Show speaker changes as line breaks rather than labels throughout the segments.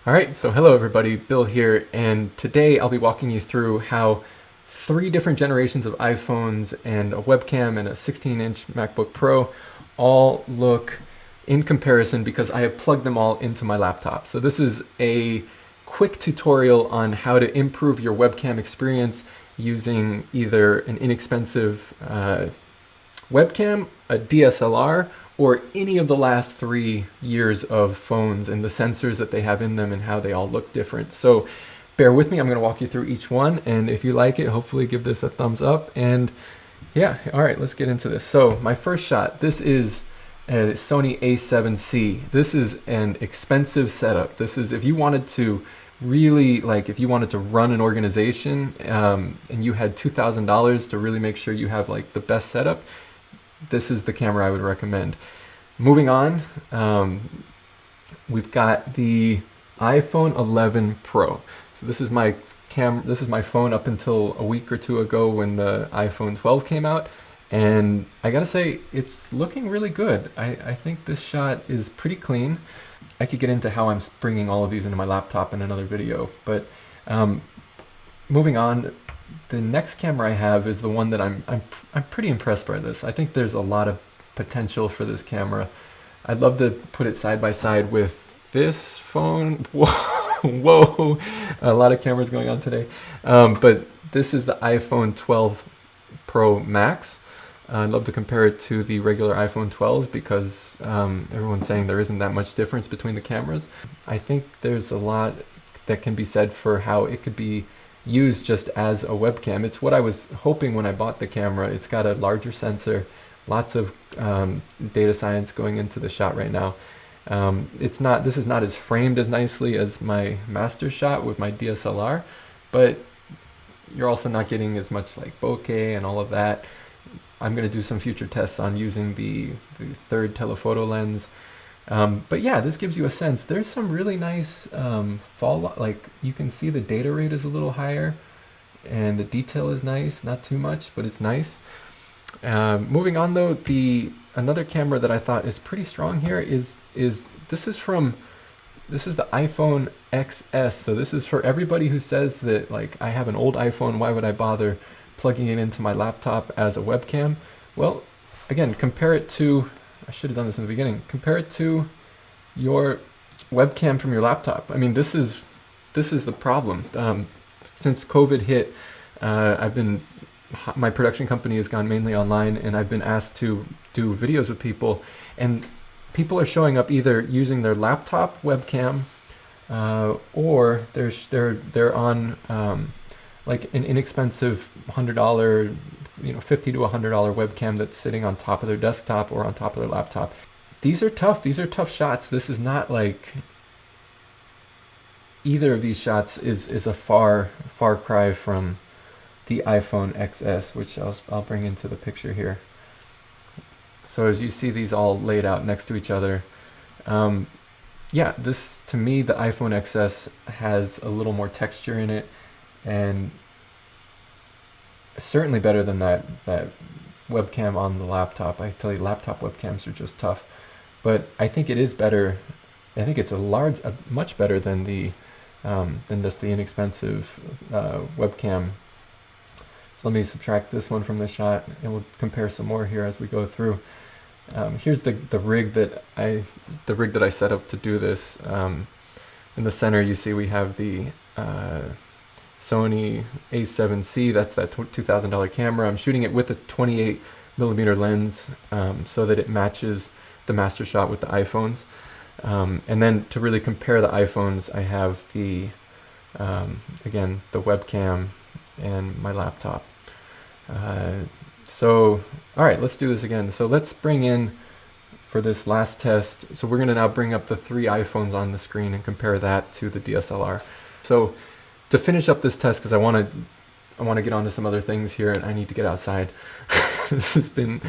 All right, so hello everybody, Bill here, and today I'll be walking you through how three different generations of iPhones and a webcam and a 16-inch MacBook Pro all look in comparison because I have plugged them all into my laptop. So this is a quick tutorial on how to improve your webcam experience using either an inexpensive webcam, a DSLR, or any of the last 3 years of phones and the sensors that they have in them and how they all look different. So bear with me, I'm going to walk you through each one, and if you like it, hopefully give this a thumbs up. And yeah, all right, let's get into this. So my first shot, this is a Sony A7c. This is an expensive setup. This is if you wanted to really, like, if you wanted to run an organization and you had $2,000 to really make sure you have like the best setup, this is the camera I would recommend. Moving on, we've got the iPhone 11 Pro. So this is my phone up until a week or two ago when the iPhone 12 came out, and I gotta say it's looking really good. I think this shot is pretty clean. I could get into how I'm bringing all of these into my laptop in another video, but moving on. The next camera I have is the one that I'm pretty impressed by this. I think there's a lot of potential for this camera. I'd love to put it side by side with this phone. Whoa, whoa, a lot of cameras going on today. But this is the iPhone 12 Pro Max. I'd love to compare it to the regular iPhone 12s because everyone's saying there isn't that much difference between the cameras. I think there's a lot that can be said for how it could be used just as a webcam. It's what I was hoping when I bought the camera. It's got a larger sensor, lots of data science going into the shot right now. This is not as framed as nicely as my master shot with my DSLR, but you're also not getting as much like bokeh and all of that. I'm going to do some future tests on using the third telephoto lens. But yeah, this gives you a sense. There's some really nice like you can see the data rate is a little higher and the detail is nice, not too much, but it's nice. Moving on though, another camera that I thought is pretty strong here is this is the iPhone XS. So this is for everybody who says that like I have an old iPhone, why would I bother plugging it into my laptop as a webcam? Well, again, compare it to, I should have done this in the beginning. Compare it to your webcam from your laptop. I mean, this is the problem. Since COVID hit, my production company has gone mainly online, and I've been asked to do videos with people, and people are showing up either using their laptop webcam, or they're on like an inexpensive $100, $50 to $100 webcam that's sitting on top of their desktop or on top of their laptop. These are tough. These are tough shots. This is not like either of these shots is a far cry from the iPhone XS, which I'll bring into the picture here. So as you see these all laid out next to each other, yeah, this to me the iPhone XS has a little more texture in it, and certainly better than that webcam on the laptop. I tell you, laptop webcams are just tough, but I think it is better. I think it's much better than than just the inexpensive webcam. So let me subtract this one from the shot, and we'll compare some more here as we go through. Here's the rig that I set up to do this. In the center, you see we have the Sony A7c. That's that $2,000 camera. I'm shooting it with a 28mm lens so that it matches the master shot with the iPhones. And then to really compare the iPhones, I have again, the webcam and my laptop. So, all right, let's do this again. So let's bring in, for this last test, so we're going to now bring up the 3 iPhones on the screen and compare that to the DSLR. So to finish up this test, because I want to get on to some other things here, and I need to get outside. This has been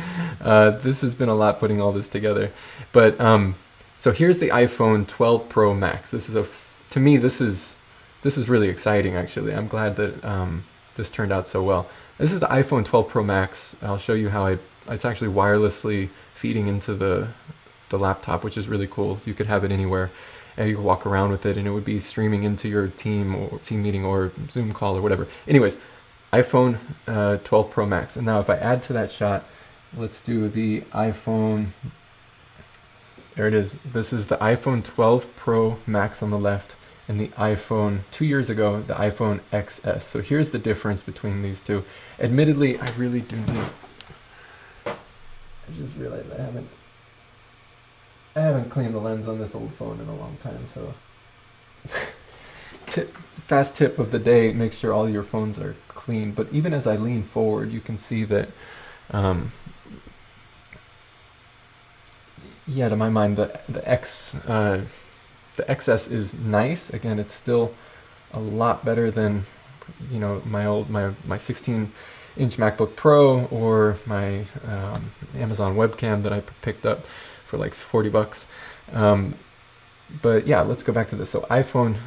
a lot putting all this together. But so here's the iPhone 12 Pro Max. To me this is really exciting actually. I'm glad that this turned out so well. This is the iPhone 12 Pro Max. I'll show you how it's actually wirelessly feeding into the laptop, which is really cool. You could have it anywhere. and you could walk around with it and it would be streaming into your team or team meeting or Zoom call or whatever. Anyways, iPhone 12 Pro Max. And now if I add to that shot, let's do the iPhone. There it is. This is the iPhone 12 Pro Max on the left, and the iPhone 2 years ago, the iPhone XS. So here's the difference between these two. Admittedly, I really do need. I just realized I haven't cleaned the lens on this old phone in a long time. So, fast tip of the day: make sure all your phones are clean. But even as I lean forward, you can see that. Yeah, to my mind, the XS is nice. Again, it's still a lot better than, you know, my 16-inch MacBook Pro or my Amazon webcam that I picked up for like $40. But yeah, let's go back to this. So iPhone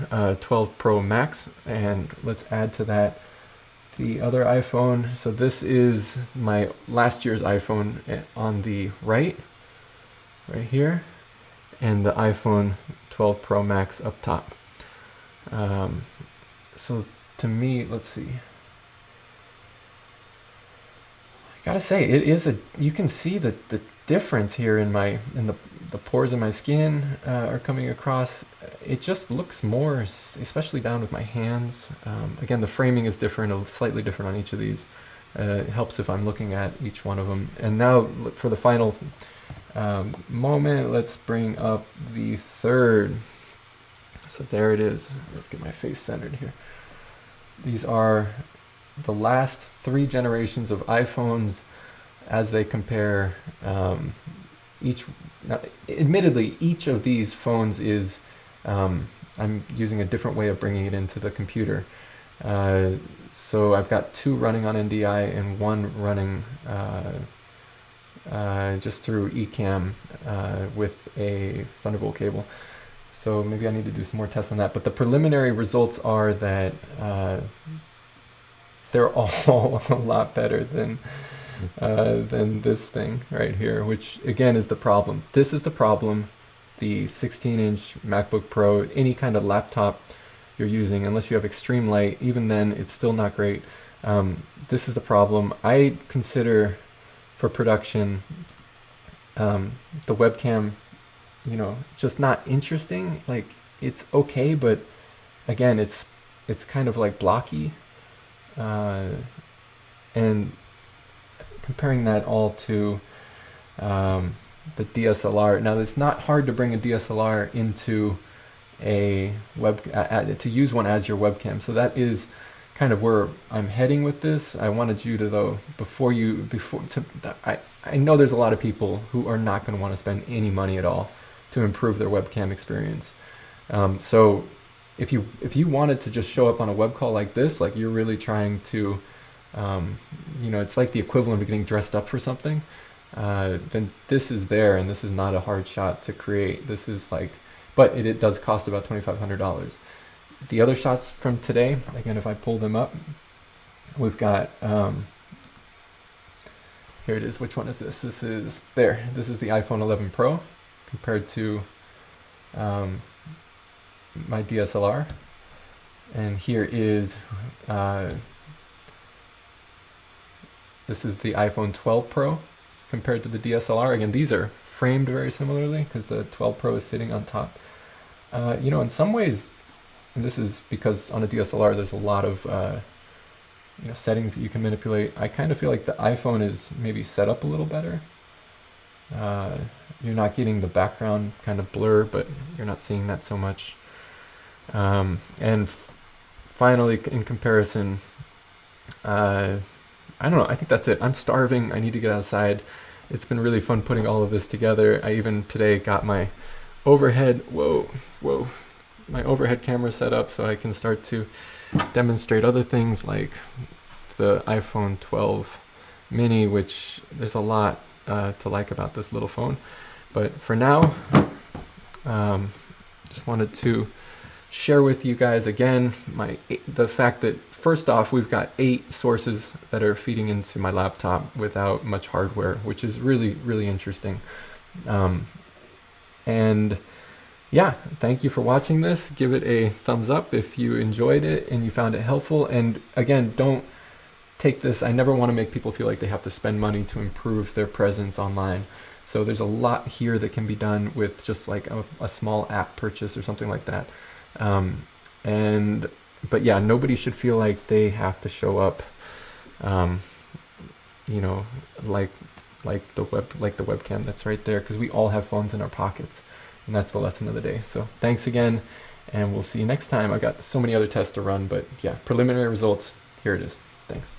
12 Pro Max, and let's add to that the other iPhone. So this is my last year's iPhone on the right here, and the iPhone 12 Pro Max up top. So to me, let's see. I gotta say, it is you can see the difference here in the pores in my skin are coming across. It just looks more, especially down with my hands. Again, the framing is different, slightly different on each of these. It helps if I'm looking at each one of them. And now for the final moment, let's bring up the third. So there it is. Let's get my face centered here. These are the last 3 generations of iPhones as they compare. Admittedly, each of these phones is, I'm using a different way of bringing it into the computer. So I've got 2 running on NDI and 1 running just through eCam with a Thunderbolt cable. So maybe I need to do some more tests on that. But the preliminary results are that they're all a lot better than this thing right here, which again is the problem. This is the problem. The 16-inch MacBook Pro, any kind of laptop you're using, unless you have extreme light, even then it's still not great. This is the problem. I consider for production the webcam, you know, just not interesting. Like, it's okay, but again, it's kind of like blocky. And comparing that all to the DSLR. Now, it's not hard to bring a DSLR into a to use one as your webcam. So that is kind of where I'm heading with this. I wanted you to, though, I know there's a lot of people who are not going to want to spend any money at all to improve their webcam experience. So if you wanted to just show up on a web call like this, like you're really trying to, you know, it's like the equivalent of getting dressed up for something, then this is there, and this is not a hard shot to create. This is like, but it does cost about $2,500. The other shots from today, again, if I pull them up, we've got, here it is. Which one is this? This is the iPhone 11 Pro compared to my DSLR. And here is, this is the iPhone 12 Pro compared to the DSLR. Again, these are framed very similarly because the 12 Pro is sitting on top. You know, in some ways, and this is because on a DSLR there's a lot of you know, settings that you can manipulate. I kind of feel like the iPhone is maybe set up a little better. You're not getting the background kind of blur, but you're not seeing that so much. And finally, in comparison, I don't know, I think that's it. I'm starving. I need to get outside. It's been really fun putting all of this together. I even today got my overhead, my overhead camera set up so I can start to demonstrate other things like the iPhone 12 mini, which there's a lot to like about this little phone. But for now, just wanted to share with you guys again the fact that first off, we've got 8 sources that are feeding into my laptop without much hardware, which is really, really interesting. And yeah, thank you for watching this. Give it a thumbs up if you enjoyed it and you found it helpful. And again, don't take this. I never want to make people feel like they have to spend money to improve their presence online. So there's a lot here that can be done with just like a small app purchase or something like that. But yeah, nobody should feel like they have to show up, you know, like the webcam that's right there, because we all have phones in our pockets, and that's the lesson of the day. So thanks again, and we'll see you next time. I got so many other tests to run, but yeah, preliminary results, here it is. Thanks.